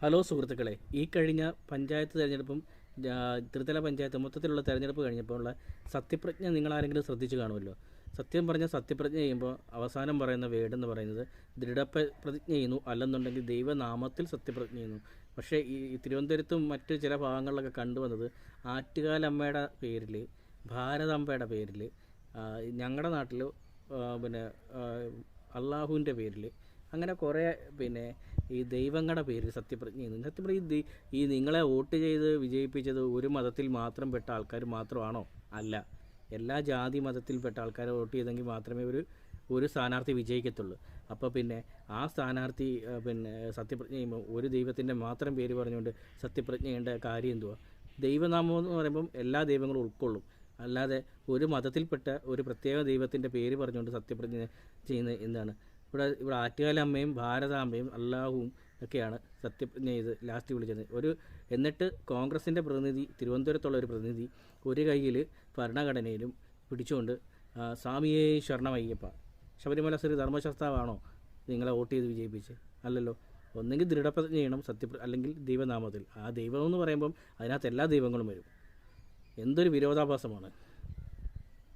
Hello സുഹൃത്തുക്കളെ, ഈ കഴിഞ്ഞ പഞ്ചായത്ത് തിരഞ്ഞെടുപ്പും ത്രിതല പഞ്ചായത്ത് മൊത്തത്തിലുള്ള തിരഞ്ഞെടുപ്പ് കഴിഞ്ഞപ്പോൾ ഉള്ള സത്യപ്രതിജ്ഞ നിങ്ങളാരെങ്കിലും ശ്രദ്ധിച്ചു കാണുമല്ലോ. സത്യം പറഞ്ഞാൽ സത്യപ്രതിജ്ഞ ചെയ്യുമ്പോൾ അവസാനം പറയുന്ന വേടെന്ന് പറയുന്നത് ദൃഢപ്രതിജ്ഞ ചെയ്യുന്നു, അല്ലെന്നുണ്ടെങ്കിൽ ദൈവനാമത്തിൽ സത്യപ്രതിജ്ഞ ചെയ്യുന്നു. പക്ഷേ ഈ തിരുവനന്തപുരത്തും മറ്റ് ചില ഭാഗങ്ങളിലൊക്കെ കണ്ടുവന്നത് ആറ്റുകാലമ്മയുടെ പേരിൽ, ഭാരതാംബയുടെ പേരിൽ, ഞങ്ങളുടെ നാട്ടിൽ പിന്നെ അള്ളാഹുവിൻ്റെ പേരിൽ, അങ്ങനെ കുറേ പിന്നെ ഈ ദൈവങ്ങളുടെ പേരിൽ സത്യപ്രതിജ്ഞ ചെയ്യുന്നു. സത്യം പറഞ്ഞാൽ ഈ നിങ്ങളെ വോട്ട് ചെയ്ത് വിജയിപ്പിച്ചത് ഒരു മതത്തിൽ മാത്രം പെട്ട ആൾക്കാർ മാത്രമാണോ? അല്ല, എല്ലാ ജാതി മതത്തിൽപ്പെട്ട ആൾക്കാരെ വോട്ട് ചെയ്തെങ്കിൽ മാത്രമേ ഒരു സ്ഥാനാർത്ഥി വിജയിക്കത്തുള്ളൂ. അപ്പോൾ പിന്നെ ആ സ്ഥാനാർത്ഥി പിന്നെ സത്യപ്രതിജ്ഞ ചെയ്യുമ്പോൾ ഒരു ദൈവത്തിൻ്റെ മാത്രം പേര് പറഞ്ഞുകൊണ്ട് സത്യപ്രതിജ്ഞ ചെയ്യേണ്ട കാര്യം എന്തുവാ? ദൈവനാമം എന്ന് പറയുമ്പം എല്ലാ ദൈവങ്ങളും ഉൾക്കൊള്ളും. അല്ലാതെ ഒരു മതത്തിൽപ്പെട്ട ഒരു പ്രത്യേക ദൈവത്തിൻ്റെ പേര് പറഞ്ഞുകൊണ്ട് സത്യപ്രതിജ്ഞ ചെയ്യുന്നത് എന്താണ്? ഇവിടെ ആറ്റുകാലമ്മയും ഭാരതാംബയും അള്ളാഹുവും ഒക്കെയാണ് സത്യപ്രതിജ്ഞ ചെയ്ത് ലാസ്റ്റ് വിളിച്ചത്. എന്നിട്ട് കോൺഗ്രസിൻ്റെ പ്രതിനിധി, തിരുവനന്തപുരത്തുള്ള ഒരു പ്രതിനിധി, ഒരു കയ്യിൽ ഭരണഘടനയിലും പിടിച്ചുകൊണ്ട് സ്വാമിയേ ശരണമയ്യപ്പ, ശബരിമല ശ്രീ ധർമ്മശാസ്താവാണോ നിങ്ങളെ വോട്ട് ചെയ്ത് വിജയിപ്പിച്ച്? അല്ലല്ലോ. ഒന്നെങ്കിൽ ദൃഢപ്രതിജ്ഞ ചെയ്യണം അല്ലെങ്കിൽ ദൈവനാമത്തിൽ. ആ ദൈവം എന്ന് പറയുമ്പം അതിനകത്ത് എല്ലാ ദൈവങ്ങളും വരും. എന്തൊരു വിരോധാഭാസമാണ്!